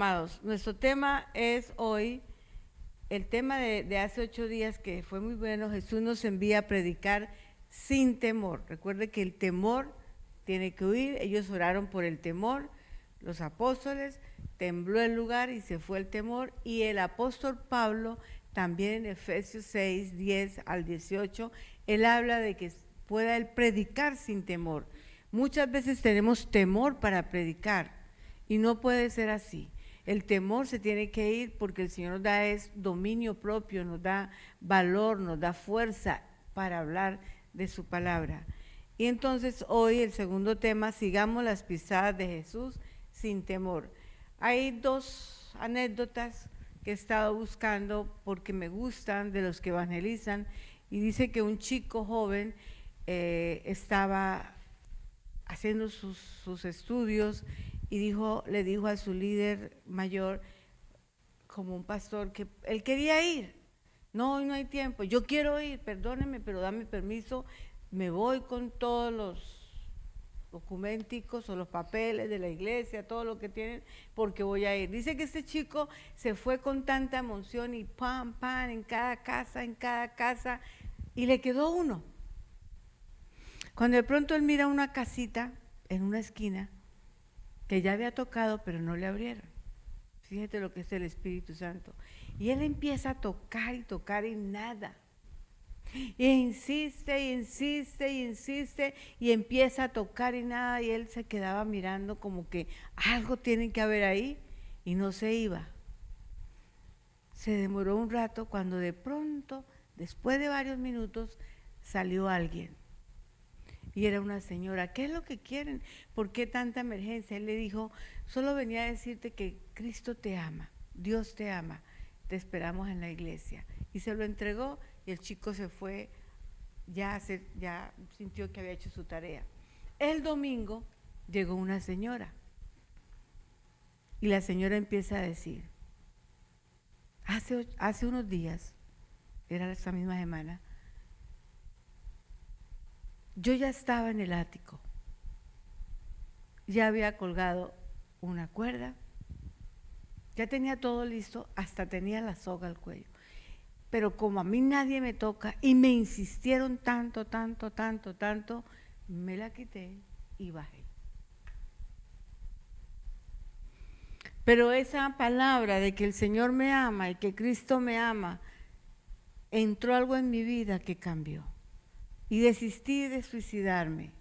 Amados, nuestro tema es hoy, el tema de hace 8 días que fue muy bueno. Jesús nos envía a predicar sin temor. Recuerde que el temor tiene que huir. Ellos oraron por el temor, los apóstoles, tembló el lugar y se fue el temor. Y el apóstol Pablo, también en Efesios 6, 10 al 18, él habla de que pueda él predicar sin temor. Muchas veces tenemos temor para predicar y no puede ser así. El temor se tiene que ir porque el Señor nos da es dominio propio, nos da valor, nos da fuerza para hablar de su palabra. Y entonces hoy el segundo tema, sigamos las pisadas de Jesús sin temor. Hay dos anécdotas que he estado buscando porque me gustan de los que evangelizan, y dice que un chico joven estaba haciendo sus estudios y le dijo a su líder mayor, como un pastor, que él quería ir. No, hoy no hay tiempo, yo quiero ir, perdóneme, pero dame permiso, me voy con todos los documenticos o los papeles de la iglesia, todo lo que tienen, porque voy a ir. Dice que este chico se fue con tanta emoción y pam, pam, en cada casa, y le quedó uno. Cuando de pronto él mira una casita en una esquina que ya había tocado, pero no le abrieron. Fíjate lo que es el Espíritu Santo. Y él empieza a tocar y nada. Y insiste y empieza a tocar y nada. Y él se quedaba mirando como que algo tiene que haber ahí y no se iba. Se demoró un rato cuando de pronto, después de varios minutos, salió alguien. Y era una señora. ¿Qué es lo que quieren? ¿Por qué tanta emergencia? Él le dijo, solo venía a decirte que Cristo te ama, Dios te ama, te esperamos en la iglesia. Y se lo entregó y el chico se fue, ya sintió que había hecho su tarea. El domingo llegó una señora y la señora empieza a decir, hace unos días, era esa misma semana, yo ya estaba en el ático, ya había colgado una cuerda, ya tenía todo listo, hasta tenía la soga al cuello. Pero como a mí nadie me toca y me insistieron tanto, me la quité y bajé. Pero esa palabra de que el Señor me ama y que Cristo me ama, entró algo en mi vida que cambió. Y desistí de suicidarme.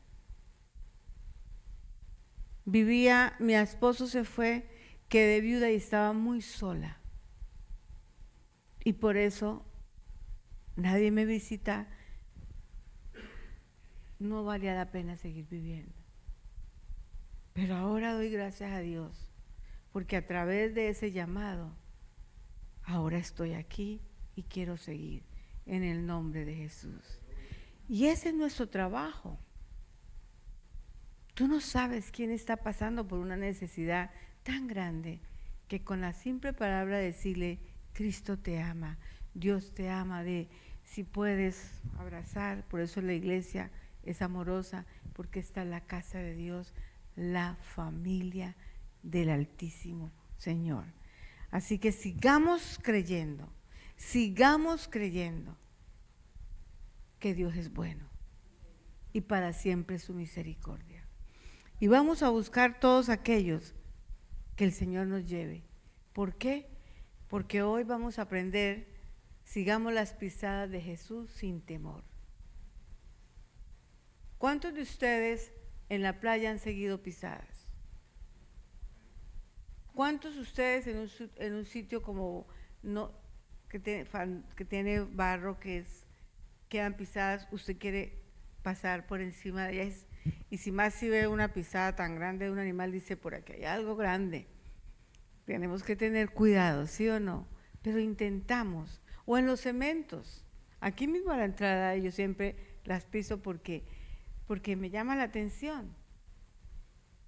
Mi esposo se fue, quedé viuda y estaba muy sola. Y por eso nadie me visita, no valía la pena seguir viviendo. Pero ahora doy gracias a Dios, porque a través de ese llamado, ahora estoy aquí y quiero seguir en el nombre de Jesús. Y ese es nuestro trabajo. Tú no sabes quién está pasando por una necesidad tan grande que con la simple palabra decirle, Cristo te ama, Dios te ama, si puedes abrazar. Por eso la iglesia es amorosa, porque está en la casa de Dios, la familia del Altísimo Señor. Así que sigamos creyendo que Dios es bueno y para siempre su misericordia. Y vamos a buscar todos aquellos que el Señor nos lleve. ¿Por qué? Porque hoy vamos a aprender, sigamos las pisadas de Jesús sin temor. ¿Cuántos de ustedes en la playa han seguido pisadas? ¿Cuántos de ustedes en un sitio como que tiene barro, quedan pisadas, usted quiere pasar por encima de ellas? Y si ve una pisada tan grande de un animal, dice, por aquí hay algo grande. Tenemos que tener cuidado, ¿sí o no? Pero intentamos. O en los cementos. Aquí mismo a la entrada yo siempre las piso porque me llama la atención.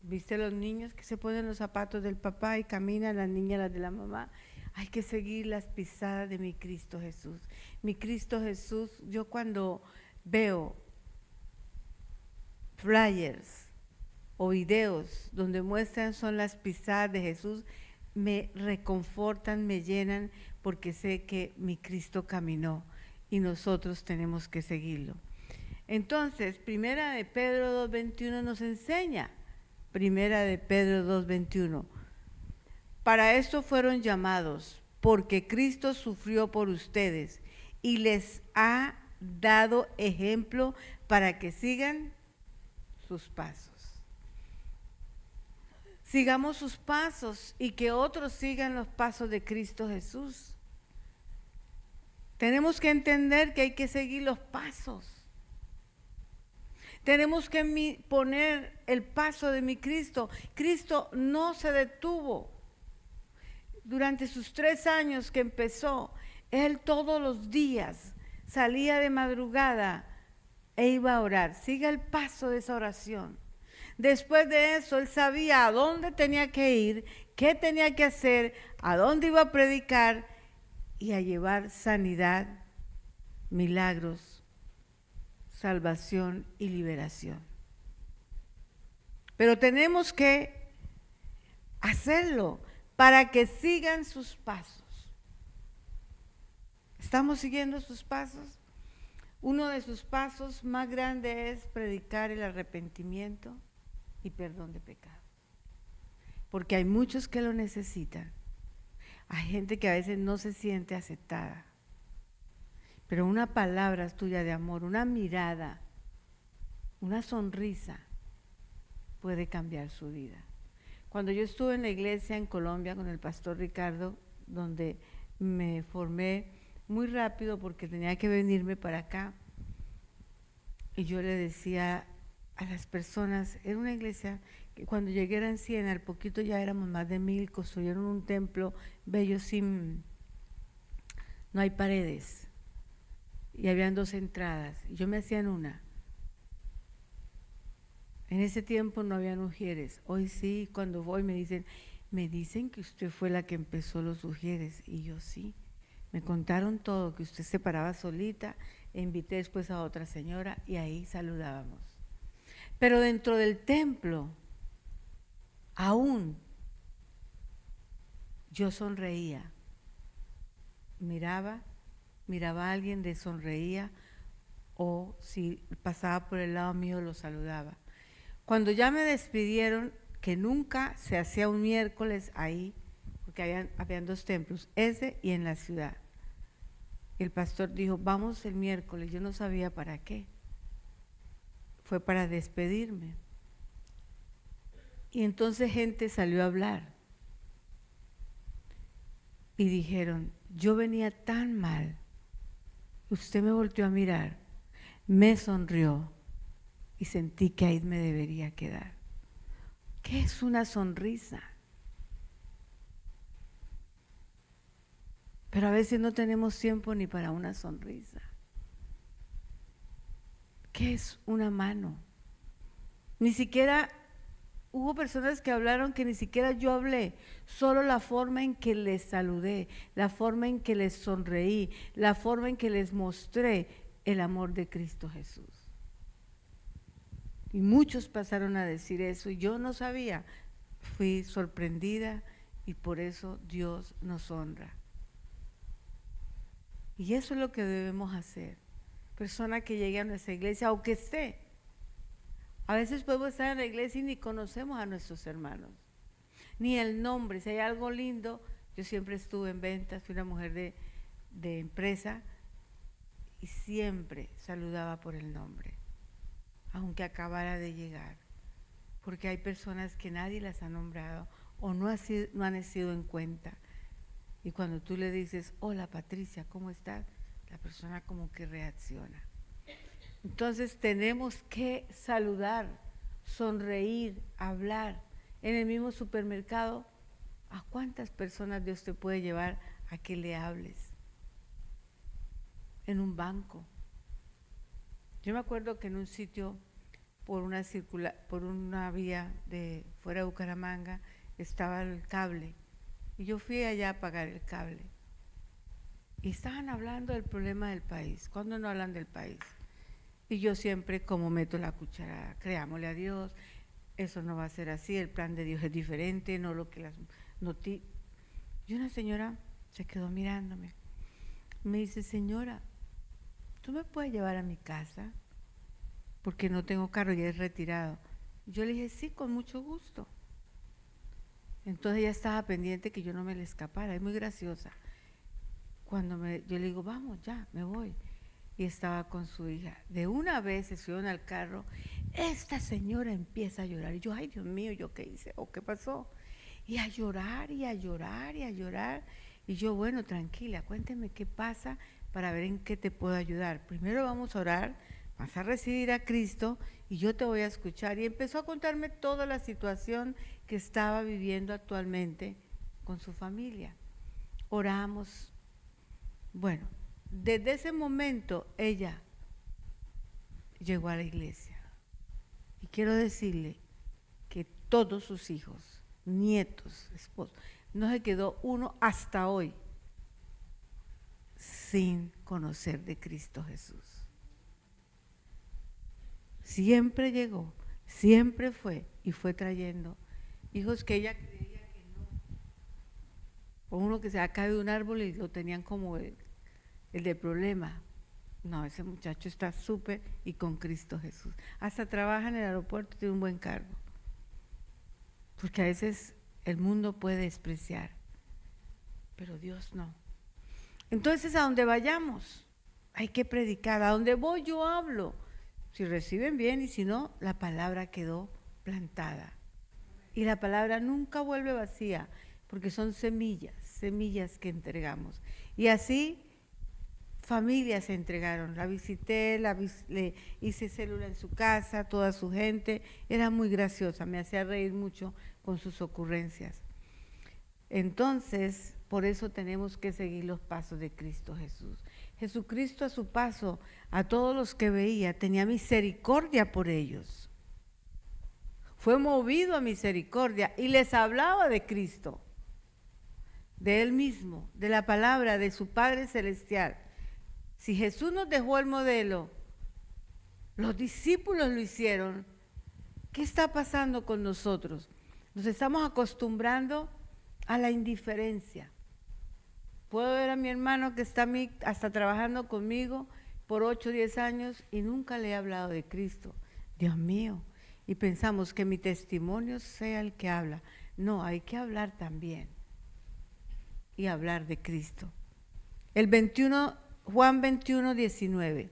¿Viste los niños que se ponen los zapatos del papá y caminan, las niñas las de la mamá? Hay que seguir las pisadas de mi Cristo Jesús. Mi Cristo Jesús, yo cuando veo flyers o videos donde muestran son las pisadas de Jesús, me reconfortan, me llenan, porque sé que mi Cristo caminó y nosotros tenemos que seguirlo. Entonces, Primera de Pedro 2:21 nos enseña, Primera de Pedro 2:21, para esto fueron llamados, porque Cristo sufrió por ustedes y les ha dado ejemplo para que sigan sus pasos. Sigamos sus pasos y que otros sigan los pasos de Cristo Jesús. Tenemos que entender que hay que seguir los pasos. Tenemos que poner el paso de mi Cristo. Cristo no se detuvo. Durante sus 3 años que empezó, Él todos los días salía de madrugada e iba a orar. Siga el paso de esa oración. Después de eso, Él sabía a dónde tenía que ir, qué tenía que hacer, a dónde iba a predicar y a llevar sanidad, milagros, salvación y liberación. Pero tenemos que hacerlo para que sigan sus pasos. ¿Estamos siguiendo sus pasos? Uno de sus pasos más grandes es predicar el arrepentimiento y perdón de pecados. Porque hay muchos que lo necesitan. Hay gente que a veces no se siente aceptada. Pero una palabra tuya de amor, una mirada, una sonrisa puede cambiar su vida. Cuando yo estuve en la iglesia en Colombia con el pastor Ricardo, donde me formé muy rápido porque tenía que venirme para acá, y yo le decía a las personas, era una iglesia que cuando llegué eran 100, al poquito ya éramos más de 1000, construyeron un templo bello no hay paredes, y habían 2 entradas, y yo me hacía en una. En ese tiempo no habían ujieres, hoy sí, cuando voy me dicen que usted fue la que empezó los ujieres, y yo sí, me contaron todo, que usted se paraba solita, e invité después a otra señora y ahí saludábamos. Pero dentro del templo, aún yo sonreía, miraba a alguien, le sonreía, o si pasaba por el lado mío lo saludaba. Cuando ya me despidieron, que nunca se hacía un miércoles ahí, porque habían 2 templos, ese y en la ciudad. El pastor dijo, vamos el miércoles, yo no sabía para qué. Fue para despedirme. Y entonces gente salió a hablar. Y dijeron, yo venía tan mal, usted me volteó a mirar, me sonrió y sentí que ahí me debería quedar. ¿Qué es una sonrisa? Pero a veces no tenemos tiempo ni para una sonrisa. ¿Qué es una mano? Ni siquiera hubo personas que hablaron que ni siquiera yo hablé, solo la forma en que les saludé, la forma en que les sonreí, la forma en que les mostré el amor de Cristo Jesús. Y muchos pasaron a decir eso y yo no sabía, fui sorprendida y por eso Dios nos honra. Y eso es lo que debemos hacer. Persona que llegue a nuestra iglesia o que esté. A veces podemos estar en la iglesia y ni conocemos a nuestros hermanos, ni el nombre. Si hay algo lindo, yo siempre estuve en ventas, fui una mujer de empresa y siempre saludaba por el nombre, aunque acabara de llegar, porque hay personas que nadie las ha nombrado o no han sido en cuenta. Y cuando tú le dices, hola Patricia, ¿cómo estás? La persona como que reacciona. Entonces tenemos que saludar, sonreír, hablar. En el mismo supermercado, ¿a cuántas personas Dios te puede llevar a que le hables? En un banco. Yo me acuerdo que en un sitio, por una vía de fuera de Bucaramanga, estaba el cable. Y yo fui allá a pagar el cable. Y estaban hablando del problema del país. ¿Cuándo no hablan del país? Y yo siempre, como meto la cuchara, creámosle a Dios, eso no va a ser así, el plan de Dios es diferente, no lo que Y una señora se quedó mirándome. Me dice, señora, ¿tú me puedes llevar a mi casa? Porque no tengo carro, ya es retirado. Yo le dije, sí, con mucho gusto. Entonces ella estaba pendiente que yo no me le escapara, es muy graciosa. Yo le digo, vamos, ya, me voy. Y estaba con su hija. De una vez se subieron al carro, esta señora empieza a llorar. Y yo, ay Dios mío, ¿yo qué hice? ¿O qué pasó? Y a llorar, y a llorar, y a llorar. Y yo, bueno, tranquila, cuénteme qué pasa para ver en qué te puedo ayudar. Primero vamos a orar, vas a recibir a Cristo y yo te voy a escuchar. Y empezó a contarme toda la situación que estaba viviendo actualmente con su familia. Oramos. Bueno, desde ese momento ella llegó a la iglesia. Y quiero decirle que todos sus hijos, nietos, esposos, no se quedó uno hasta hoy sin conocer de Cristo Jesús. Siempre llegó, siempre fue y fue trayendo hijos que ella creía que no. O uno que se ha caído de un árbol y lo tenían como el de problema. No, ese muchacho está súper y con Cristo Jesús. Hasta trabaja en el aeropuerto, tiene un buen cargo. Porque a veces el mundo puede despreciar, pero Dios no. Entonces, a donde vayamos, hay que predicar. A donde voy, yo hablo. Si reciben bien y si no, la palabra quedó plantada. Y la palabra nunca vuelve vacía, porque son semillas, semillas que entregamos. Y así, familias se entregaron. La visité, le hice célula en su casa, toda su gente. Era muy graciosa, me hacía reír mucho con sus ocurrencias. Entonces, por eso tenemos que seguir los pasos de Cristo Jesús. Jesucristo a su paso, a todos los que veía, tenía misericordia por ellos. Fue movido a misericordia y les hablaba de Cristo, de Él mismo, de la palabra de su Padre Celestial. Si Jesús nos dejó el modelo, los discípulos lo hicieron, ¿qué está pasando con nosotros? Nos estamos acostumbrando a la indiferencia. Puedo ver a mi hermano que está hasta trabajando conmigo por 8 o 10 años y nunca le he hablado de Cristo. Dios mío. Y pensamos que mi testimonio sea el que habla. No, hay que hablar también. Y hablar de Cristo. Juan 21, 19.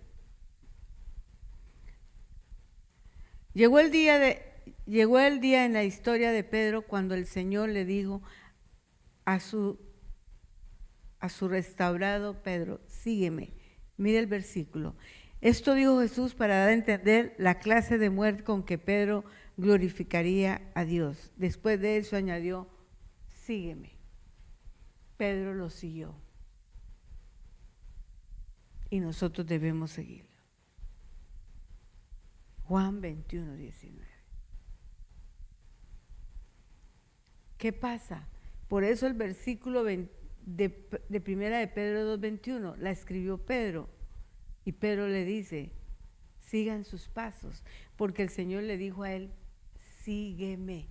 Llegó el día en la historia de Pedro cuando el Señor le dijo a su restaurado Pedro, sígueme. Mire el versículo. Esto dijo Jesús para dar a entender la clase de muerte con que Pedro glorificaría a Dios. Después de eso añadió, sígueme. Pedro lo siguió. Y nosotros debemos seguirlo. Juan 21, 19. ¿Qué pasa? Por eso el versículo de primera de Pedro 2:21 la escribió Pedro. Y Pedro le dice, sigan sus pasos, porque el Señor le dijo a él, sígueme.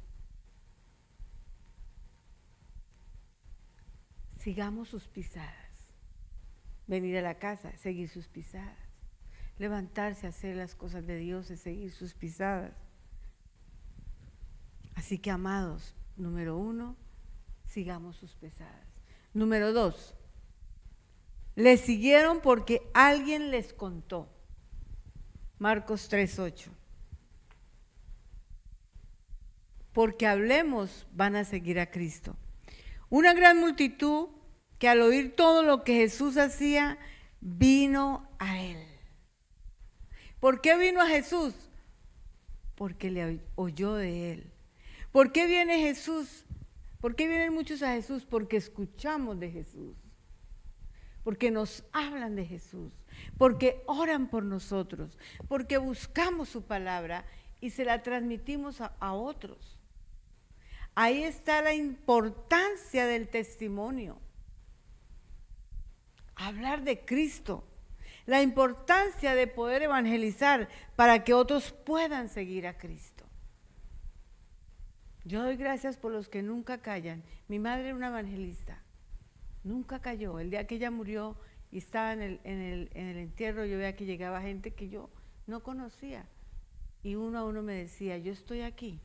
Sigamos sus pisadas. Venir a la casa, seguir sus pisadas. Levantarse a hacer las cosas de Dios, es seguir sus pisadas. Así que, amados, número 1, sigamos sus pisadas. Número 2, le siguieron porque alguien les contó. Marcos 3:8. Porque hablemos, van a seguir a Cristo. Una gran multitud que al oír todo lo que Jesús hacía, vino a Él. ¿Por qué vino a Jesús? Porque le oyó de Él. ¿Por qué viene Jesús? ¿Por qué vienen muchos a Jesús? Porque escuchamos de Jesús. Porque nos hablan de Jesús. Porque oran por nosotros. Porque buscamos su palabra y se la transmitimos a otros. Ahí está la importancia del testimonio. Hablar de Cristo. La importancia de poder evangelizar para que otros puedan seguir a Cristo. Yo doy gracias por los que nunca callan. Mi madre era una evangelista. Nunca cayó. El día que ella murió y estaba en el entierro, yo veía que llegaba gente que yo no conocía. Y uno a uno me decía, yo estoy aquí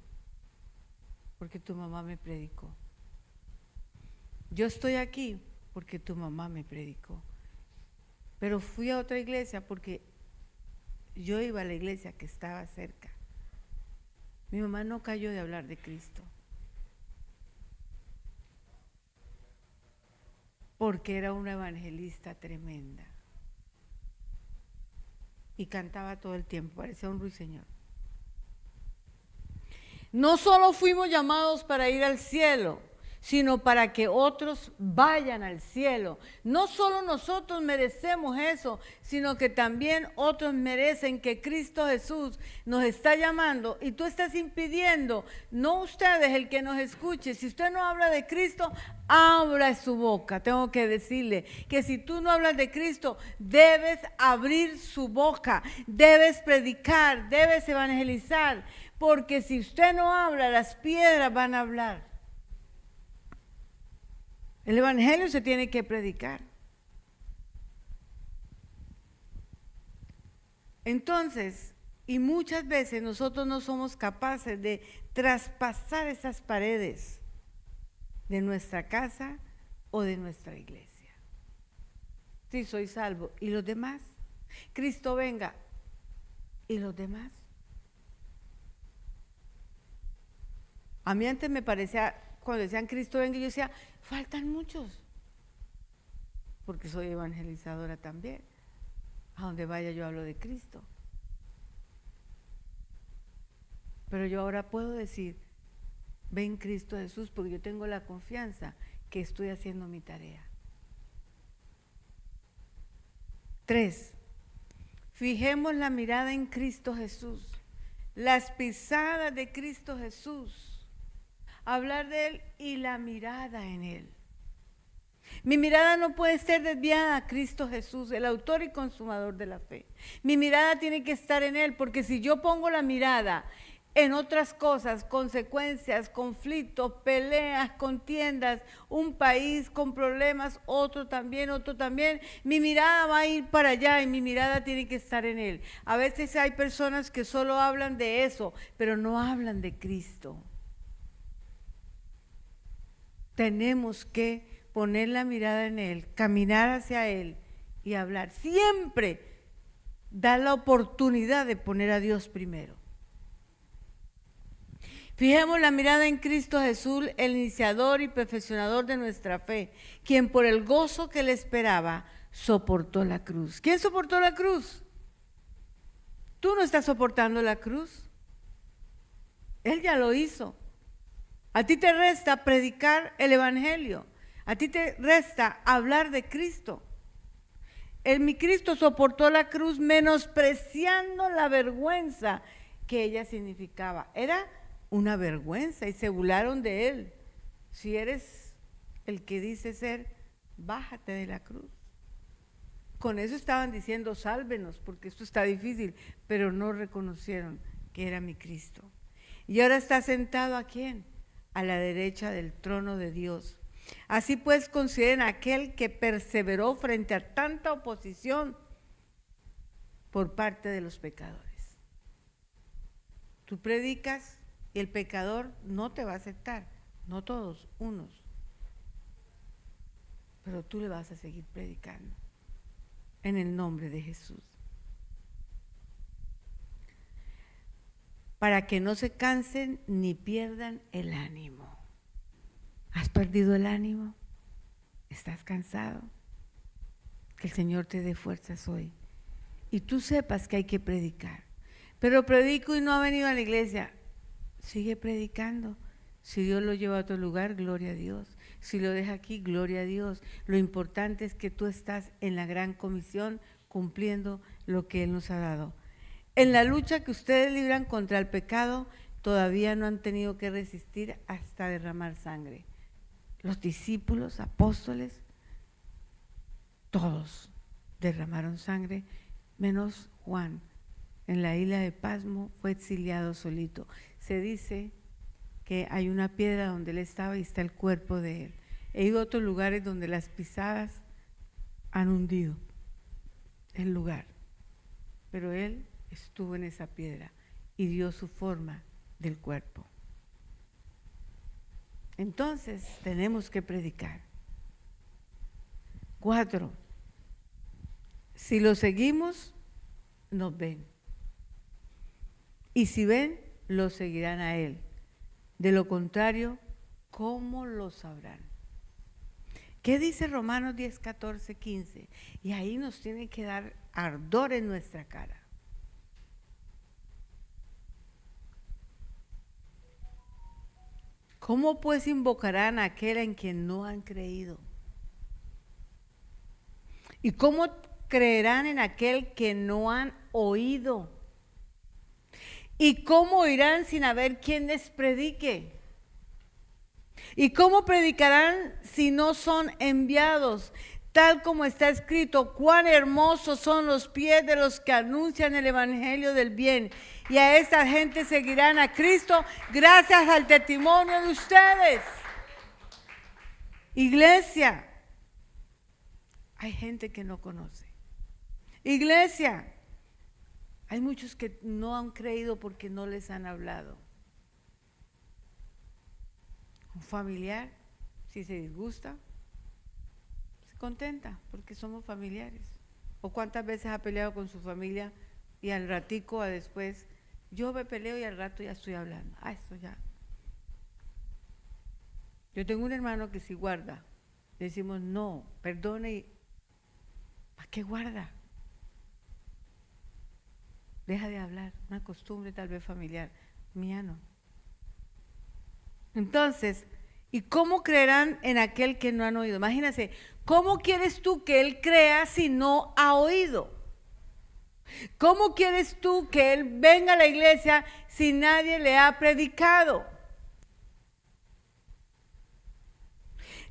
porque tu mamá me predicó. Yo estoy aquí porque tu mamá me predicó. Pero fui a otra iglesia porque yo iba a la iglesia que estaba cerca. Mi mamá no cayó de hablar de Cristo. Porque era una evangelista tremenda. Y cantaba todo el tiempo, parecía un ruiseñor. No solo fuimos llamados para ir al cielo, sino para que otros vayan al cielo. No solo nosotros merecemos eso, sino que también otros merecen que Cristo Jesús nos está llamando y tú estás impidiendo, no ustedes el que nos escuche, si usted no habla de Cristo, abra su boca. Tengo que decirle que si tú no hablas de Cristo, debes abrir su boca, debes predicar, debes evangelizar, porque si usted no habla, las piedras van a hablar. El evangelio se tiene que predicar. Entonces, y muchas veces nosotros no somos capaces de traspasar esas paredes de nuestra casa o de nuestra iglesia. Sí, soy salvo. ¿Y los demás? Cristo venga. ¿Y los demás? A mí antes me parecía, cuando decían Cristo venga, yo decía, faltan muchos, porque soy evangelizadora también. A donde vaya yo hablo de Cristo. Pero yo ahora puedo decir, ven Cristo Jesús, porque yo tengo la confianza que estoy haciendo mi tarea. 3. Fijemos la mirada en Cristo Jesús, las pisadas de Cristo Jesús. Hablar de Él y la mirada en Él. Mi mirada no puede ser desviada a Cristo Jesús, el autor y consumador de la fe. Mi mirada tiene que estar en Él, porque si yo pongo la mirada en otras cosas, consecuencias, conflictos, peleas, contiendas, un país con problemas, otro también, mi mirada va a ir para allá y mi mirada tiene que estar en Él. A veces hay personas que solo hablan de eso, pero no hablan de Cristo. Tenemos que poner la mirada en Él, caminar hacia Él y hablar. Siempre da la oportunidad de poner a Dios primero. Fijemos la mirada en Cristo Jesús, el iniciador y perfeccionador de nuestra fe, quien por el gozo que le esperaba soportó la cruz. ¿Quién soportó la cruz? ¿Tú no estás soportando la cruz? Él ya lo hizo. A ti te resta predicar el evangelio. A ti te resta hablar de Cristo. Mi Cristo soportó la cruz menospreciando la vergüenza que ella significaba. Era una vergüenza y se burlaron de Él. Si eres el que dice ser, bájate de la cruz. Con eso estaban diciendo, sálvenos, porque esto está difícil, pero no reconocieron que era mi Cristo. Y ahora está sentado ¿a quién? A la derecha del trono de Dios. Así pues, consideren a aquel que perseveró frente a tanta oposición por parte de los pecadores. Tú predicas y el pecador no te va a aceptar, no todos, unos. Pero tú le vas a seguir predicando en el nombre de Jesús. Para que no se cansen ni pierdan el ánimo. ¿Has perdido el ánimo? ¿Estás cansado? Que el Señor te dé fuerzas hoy. Y tú sepas que hay que predicar. Pero predico y no ha venido a la iglesia. Sigue predicando. Si Dios lo lleva a otro lugar, gloria a Dios. Si lo deja aquí, gloria a Dios. Lo importante es que tú estás en la gran comisión cumpliendo lo que Él nos ha dado. En la lucha que ustedes libran contra el pecado, todavía no han tenido que resistir hasta derramar sangre. Los discípulos, apóstoles, todos derramaron sangre, menos Juan. En la isla de Pasmo fue exiliado solito. Se dice que hay una piedra donde él estaba y está el cuerpo de él. He ido a otros lugares donde las pisadas han hundido el lugar, pero Él estuvo en esa piedra y dio su forma del cuerpo. Entonces tenemos que predicar. 4. Si lo seguimos, nos ven. Y si ven, lo seguirán a Él. De lo contrario, ¿cómo lo sabrán? ¿Qué dice Romanos 10, 14, 15? Y ahí nos tiene que dar ardor en nuestra cara. ¿Cómo pues invocarán a aquel en quien no han creído? ¿Y cómo creerán en aquel que no han oído? ¿Y cómo oirán sin haber quien les predique? ¿Y cómo predicarán si no son enviados? Tal como está escrito, cuán hermosos son los pies de los que anuncian el evangelio del bien. Y a esta gente seguirán a Cristo gracias al testimonio de ustedes. Iglesia, hay gente que no conoce. Iglesia, hay muchos que no han creído porque no les han hablado. Un familiar, si se disgusta, se contenta porque somos familiares. ¿O cuántas veces ha peleado con su familia y al ratico, a después, yo me peleo y al rato ya estoy hablando? Esto ya. Yo tengo un hermano que si guarda, le decimos no, perdone y ¿para qué guarda? Deja de hablar, una costumbre tal vez familiar, mía no. Entonces, ¿y cómo creerán en aquel que no han oído? Imagínense, ¿cómo quieres tú que él crea si no ha oído? ¿Cómo quieres tú que él venga a la iglesia si nadie le ha predicado?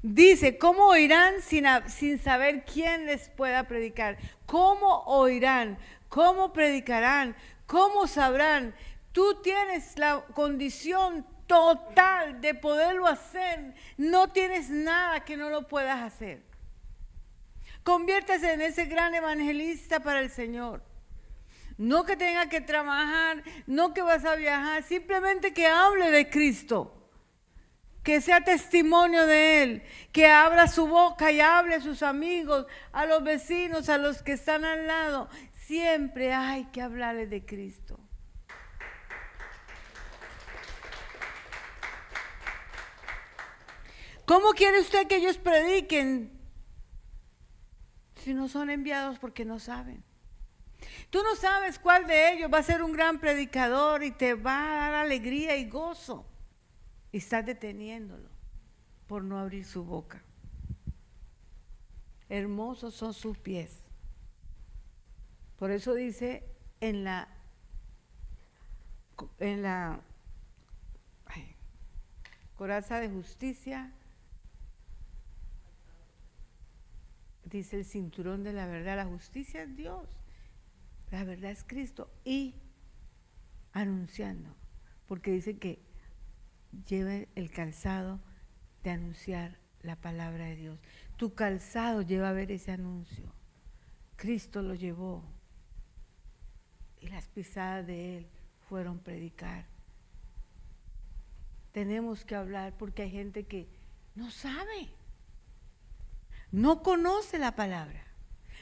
Dice, ¿cómo oirán sin saber quién les pueda predicar? ¿Cómo oirán? ¿Cómo predicarán? ¿Cómo sabrán? Tú tienes la condición total de poderlo hacer. No tienes nada que no lo puedas hacer. Conviértase en ese gran evangelista para el Señor. No que tenga que trabajar, no que vas a viajar, simplemente que hable de Cristo. Que sea testimonio de Él, que abra su boca y hable a sus amigos, a los vecinos, a los que están al lado. Siempre hay que hablarles de Cristo. ¿Cómo quiere usted que ellos prediquen si no son enviados porque no saben? Tú no sabes cuál de ellos va a ser un gran predicador y te va a dar alegría y gozo. Y estás deteniéndolo por no abrir su boca. Hermosos son sus pies. Por eso dice en la coraza de justicia, dice el cinturón de la verdad. La justicia es Dios, la verdad es Cristo. Y anunciando, porque dice que lleva el calzado de anunciar la palabra de Dios. Tu calzado lleva a ver ese anuncio. Cristo lo llevó y las pisadas de Él fueron predicar. Tenemos que hablar porque hay gente que no sabe, no conoce la palabra.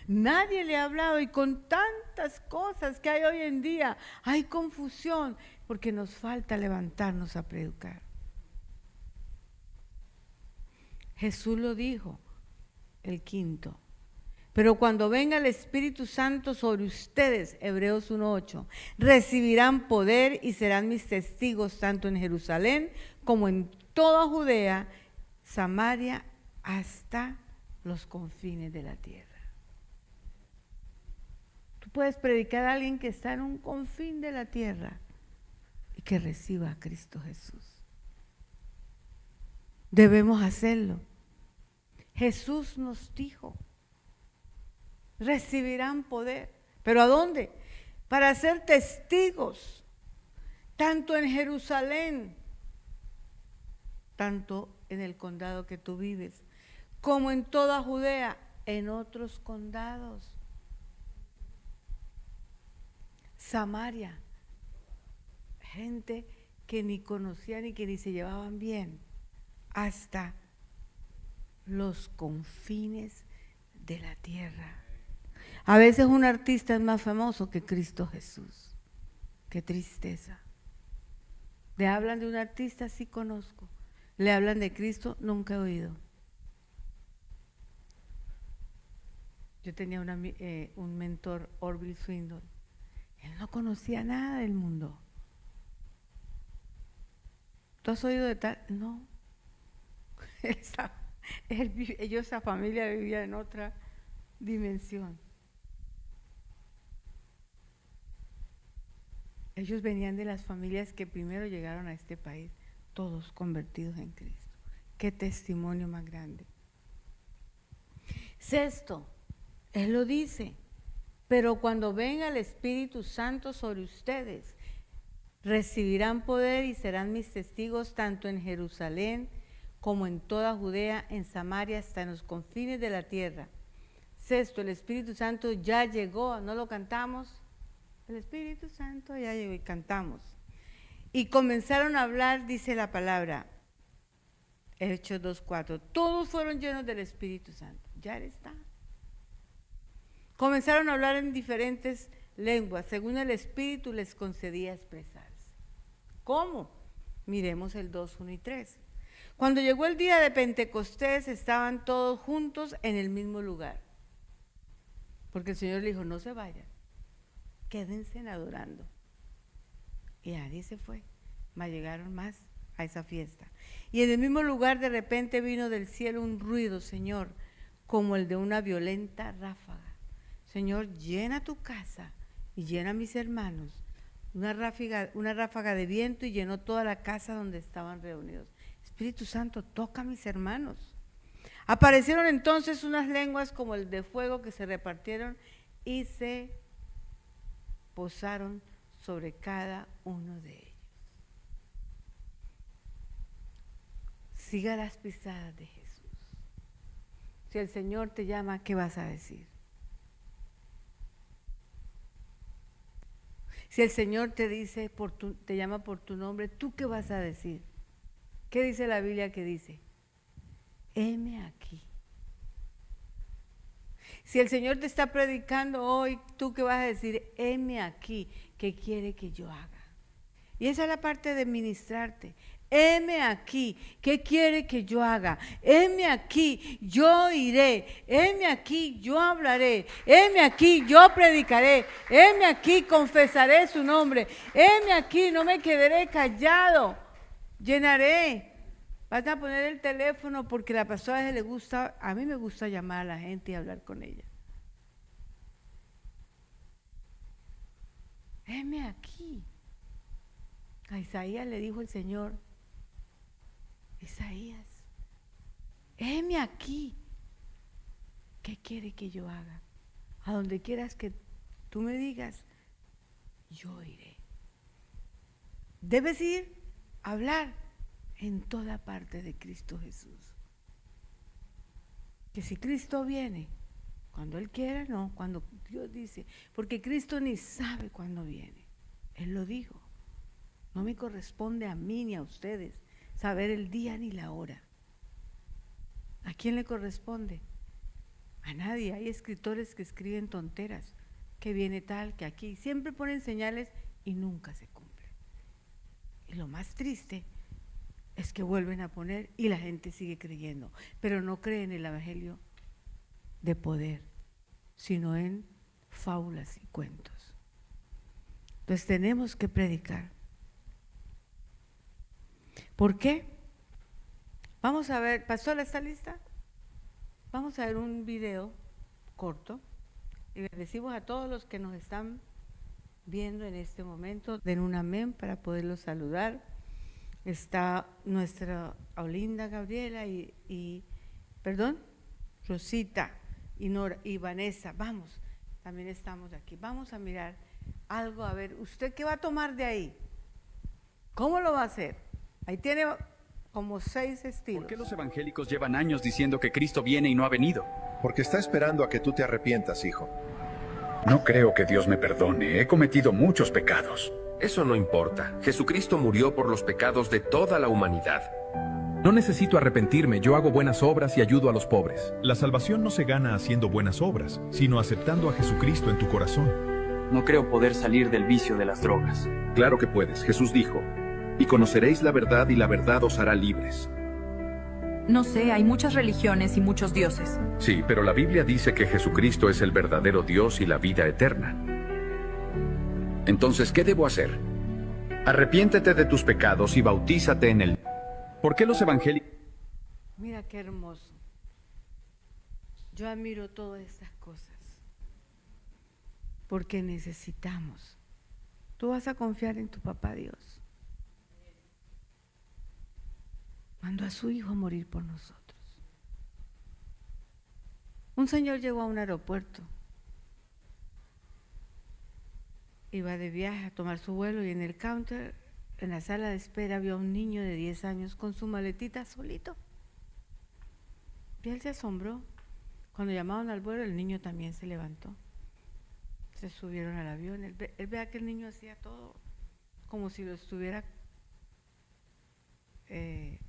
Nadie le ha hablado y con tantas cosas que hay hoy en día hay confusión porque nos falta levantarnos a predicar. Jesús lo dijo, el 5. Pero cuando venga el Espíritu Santo sobre ustedes, Hebreos 1:8, recibirán poder y serán mis testigos tanto en Jerusalén como en toda Judea, Samaria, hasta los confines de la tierra. Tú puedes predicar a alguien que está en un confín de la tierra y que reciba a Cristo Jesús. Debemos hacerlo. Jesús nos dijo, recibirán poder. ¿Pero a dónde? Para ser testigos, tanto en Jerusalén, tanto en el condado que tú vives, como en toda Judea, en otros condados. Samaria, gente que ni conocían y que ni se llevaban bien, hasta los confines de la tierra. A veces un artista es más famoso que Cristo Jesús. Qué tristeza. Le hablan de un artista, sí conozco. Le hablan de Cristo, nunca he oído. Yo tenía un mentor, Orville Swindon. Él no conocía nada del mundo. ¿Tú has oído de tal? No. Esa familia vivía en otra dimensión. Ellos venían de las familias que primero llegaron a este país, todos convertidos en Cristo. Qué testimonio más grande. Sexto, Él lo dice, pero cuando venga el Espíritu Santo sobre ustedes, recibirán poder y serán mis testigos tanto en Jerusalén como en toda Judea, en Samaria, hasta en los confines de la tierra. Sexto, el Espíritu Santo ya llegó, ¿no lo cantamos? El Espíritu Santo ya llegó y cantamos. Y comenzaron a hablar, dice la palabra, Hechos 2:4, todos fueron llenos del Espíritu Santo, ya Él está. Comenzaron a hablar en diferentes lenguas, según el Espíritu les concedía expresarse. ¿Cómo? Miremos el 2:1 y 3. Cuando llegó el día de Pentecostés, estaban todos juntos en el mismo lugar. Porque el Señor le dijo, no se vayan, quédense adorando. Y nadie se fue, mas llegaron más a esa fiesta. Y en el mismo lugar de repente vino del cielo un ruido, Señor, como el de una violenta ráfaga. Señor, llena tu casa y llena a mis hermanos. Una ráfaga de viento y llenó toda la casa donde estaban reunidos. Espíritu Santo, toca a mis hermanos. Aparecieron entonces unas lenguas como el de fuego que se repartieron y se posaron sobre cada uno de ellos. Siga las pisadas de Jesús. Si el Señor te llama, ¿qué vas a decir? Si el Señor te dice, te llama por tu nombre, ¿tú qué vas a decir? ¿Qué dice la Biblia que dice? Heme aquí. Si el Señor te está predicando hoy, ¿tú qué vas a decir? Heme aquí, ¿qué quiere que yo haga? Y esa es la parte de ministrarte. Heme aquí, ¿qué quiere que yo haga? Heme aquí, yo iré. Heme aquí, yo hablaré. Heme aquí, yo predicaré. Heme aquí, confesaré su nombre. Heme aquí, no me quedaré callado. Llenaré. Vas a poner el teléfono porque la pastora a veces le gusta, a mí me gusta llamar a la gente y hablar con ella. Heme aquí. A Isaías le dijo el Señor, Isaías, heme aquí. ¿Qué quiere que yo haga? A donde quieras que tú me digas, yo iré. Debes ir a hablar en toda parte de Cristo Jesús. Que si Cristo viene, cuando Él quiera, no, cuando Dios dice, porque Cristo ni sabe cuándo viene. Él lo dijo. No me corresponde a mí ni a ustedes saber el día ni la hora. ¿A quién le corresponde? A nadie. Hay escritores que escriben tonteras, que viene tal, que aquí. Siempre ponen señales y nunca se cumplen. Y lo más triste es que vuelven a poner y la gente sigue creyendo, pero no cree en el evangelio de poder, sino en fábulas y cuentos. Entonces tenemos que predicar. ¿Por qué? Vamos a ver, ¿pastora está lista? Vamos a ver un video corto y les decimos a todos los que nos están viendo en este momento, den un amén para poderlos saludar. Está nuestra Olinda Gabriela Rosita y Nora y Vanessa. Vamos, también estamos aquí. Vamos a mirar algo, a ver, ¿usted qué va a tomar de ahí? ¿Cómo lo va a hacer? Ahí tiene como 6 ¿Por estilos. qué los evangélicos llevan años diciendo que Cristo viene y no ha venido? Porque está esperando a que tú te arrepientas, hijo. No creo que Dios me perdone. He cometido muchos pecados. Eso no importa. Jesucristo murió por los pecados de toda la humanidad. No necesito arrepentirme, yo hago buenas obras y ayudo a los pobres. La salvación no se gana haciendo buenas obras, sino aceptando a Jesucristo en tu corazón. No creo poder salir del vicio de las drogas. Claro que puedes, Jesús dijo, y conoceréis la verdad y la verdad os hará libres. No sé, hay muchas religiones y muchos dioses. Sí, pero la Biblia dice que Jesucristo es el verdadero Dios y la vida eterna. Entonces, ¿qué debo hacer? Arrepiéntete de tus pecados y bautízate en el... ¿Por qué los evangélicos? Mira qué hermoso. Yo admiro todas estas cosas. Porque necesitamos. Tú vas a confiar en tu papá Dios. Mandó a su hijo a morir por nosotros. Un señor llegó a un aeropuerto. Iba de viaje a tomar su vuelo y en el counter, en la sala de espera, vio a un niño de 10 años con su maletita solito. Y él se asombró. Cuando llamaron al vuelo, el niño también se levantó. Se subieron al avión. Él vea que el niño hacía todo como si lo estuviera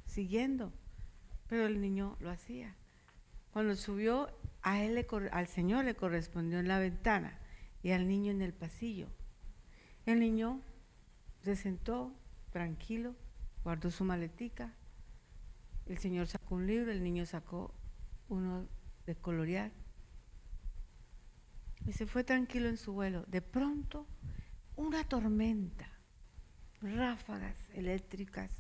siguiendo, pero el niño lo hacía. Cuando subió, al señor le correspondió en la ventana y al niño en el pasillo. El niño se sentó tranquilo, guardó su maletica. El señor sacó un libro, el niño sacó uno de colorear y se fue tranquilo en su vuelo. De pronto, una tormenta, ráfagas eléctricas,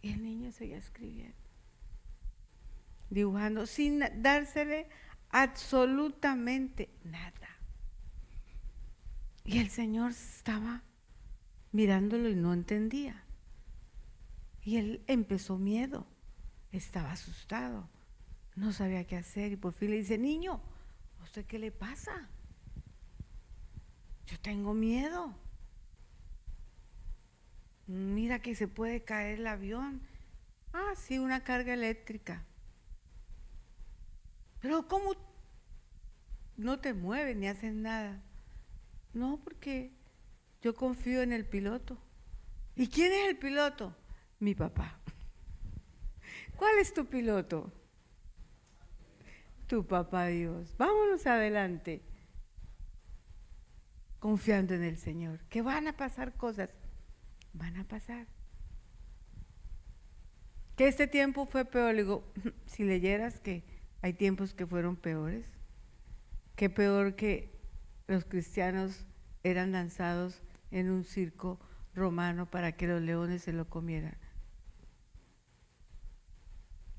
y el niño seguía escribiendo, dibujando, sin dársele absolutamente nada. Y el señor estaba mirándolo y no entendía. Y él empezó miedo, estaba asustado, no sabía qué hacer y por fin le dice: niño, ¿a usted qué le pasa? Yo tengo miedo. Mira que se puede caer el avión. Ah, sí, una carga eléctrica. Pero ¿cómo no te mueves ni haces nada? No, porque yo confío en el piloto. ¿Y quién es el piloto? Mi papá. ¿Cuál es tu piloto? Tu papá Dios. Vámonos adelante. Confiando en el Señor. Que van a pasar cosas. Van a pasar. Que este tiempo fue peor. Le digo, si leyeras que hay tiempos que fueron peores. Qué peor que los cristianos eran lanzados en un circo romano para que los leones se lo comieran.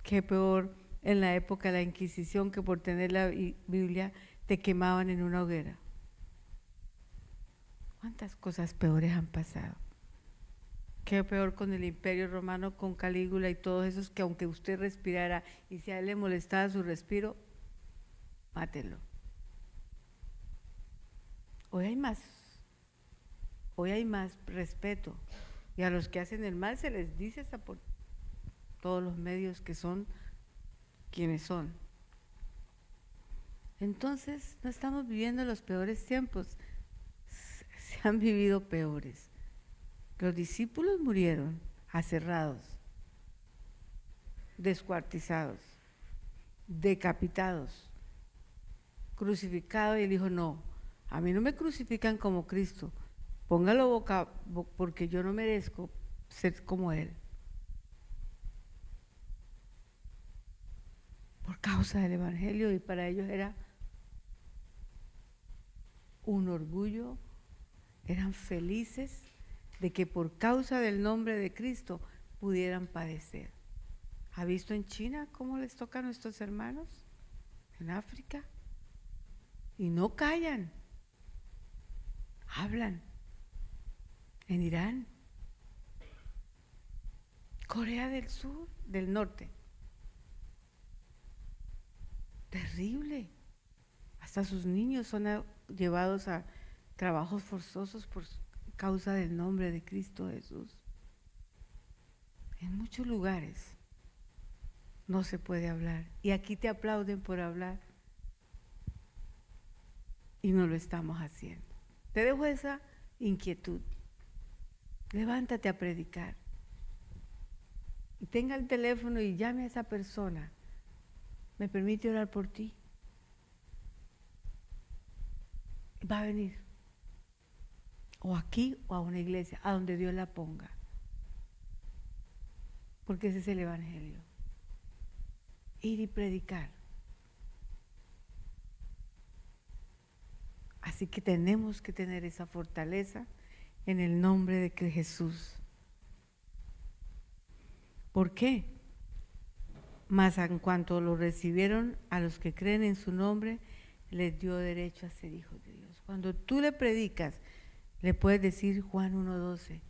Qué peor en la época de la Inquisición, que por tener la Biblia te quemaban en una hoguera. ¿Cuántas cosas peores han pasado? Qué peor con el Imperio Romano, con Calígula y todos esos que aunque usted respirara y si a él le molestaba su respiro, mátelo. Hoy hay más respeto y a los que hacen el mal se les dice hasta por todos los medios que son quienes son. Entonces no estamos viviendo los peores tiempos, se han vivido peores. Los discípulos murieron aserrados, descuartizados, decapitados, crucificados, y él dijo: no, a mí no me crucifican como Cristo, póngalo boca, porque yo no merezco ser como Él. Por causa del Evangelio, y para ellos era un orgullo, eran felices de que por causa del nombre de Cristo pudieran padecer. ¿Ha visto en China cómo les toca a nuestros hermanos? En África. Y no callan, hablan. En Irán, Corea del Sur, del Norte. Terrible. Hasta sus niños son llevados a trabajos forzosos por causa del nombre de Cristo Jesús. En muchos lugares no se puede hablar. Y aquí te aplauden por hablar. Y no lo estamos haciendo. Te dejo esa inquietud. Levántate a predicar. Y tenga el teléfono y llame a esa persona. ¿Me permite orar por ti? Va a venir. O aquí o a una iglesia, a donde Dios la ponga. Porque ese es el Evangelio. Ir y predicar. Así que tenemos que tener esa fortaleza en el nombre de Jesús. ¿Por qué? Mas en cuanto lo recibieron, a los que creen en su nombre, les dio derecho a ser hijos de Dios. Cuando tú le predicas, le puedes decir Juan 1:12,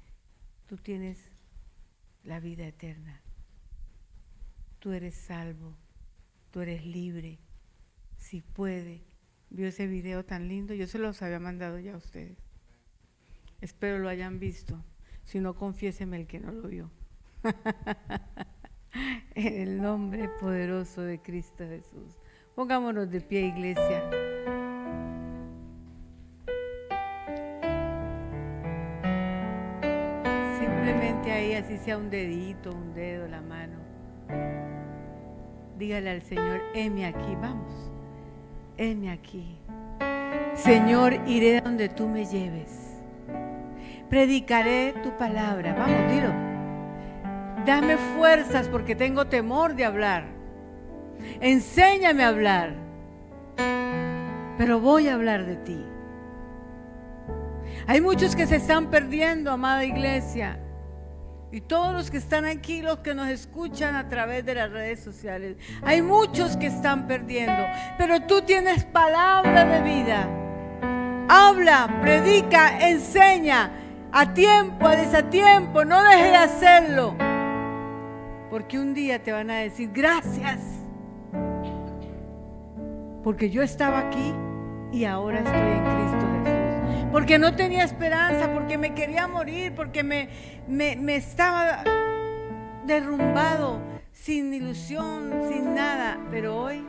tú tienes la vida eterna. Tú eres salvo, tú eres libre, si puede. ¿Vio ese video tan lindo? Yo se los había mandado ya a ustedes. Espero lo hayan visto. Si no, confiéseme el que no lo vio. En el nombre poderoso de Cristo Jesús. Pongámonos de pie, iglesia. Simplemente ahí, así sea un dedito, un dedo, la mano. Dígale al Señor, heme aquí, vamos. Heme aquí. Señor, iré donde tú me lleves. Predicaré tu palabra. Vamos, dilo. Dame fuerzas porque tengo temor de hablar. Enséñame a hablar. Pero voy a hablar de ti. Hay muchos que se están perdiendo, amada iglesia. Y todos los que están aquí, los que nos escuchan a través de las redes sociales, hay muchos que están perdiendo, pero tú tienes palabra de vida. Habla, predica, enseña, a tiempo, a desatiempo, no dejes de hacerlo, porque un día te van a decir gracias, porque yo estaba aquí y ahora estoy en Cristo Jesús. Porque no tenía esperanza, porque me quería morir, porque me estaba derrumbado, sin ilusión, sin nada. Pero hoy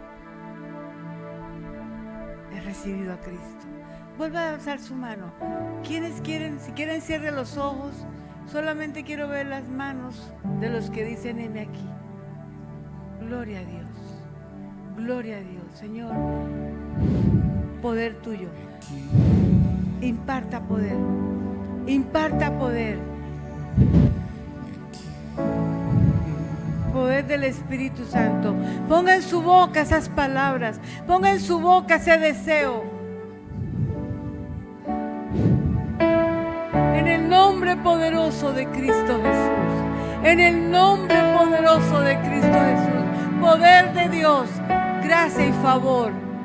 he recibido a Cristo. Vuelva a alzar su mano. ¿Quiénes quieren? Si quieren, cierre los ojos. Solamente quiero ver las manos de los que dicen heme aquí. Gloria a Dios. Gloria a Dios. Señor, poder tuyo. Imparta poder. Imparta poder. Poder del Espíritu Santo. Ponga en su boca esas palabras. Ponga en su boca ese deseo. En el nombre poderoso de Cristo Jesús. En el nombre poderoso de Cristo Jesús. Poder de Dios. Gracia y favor.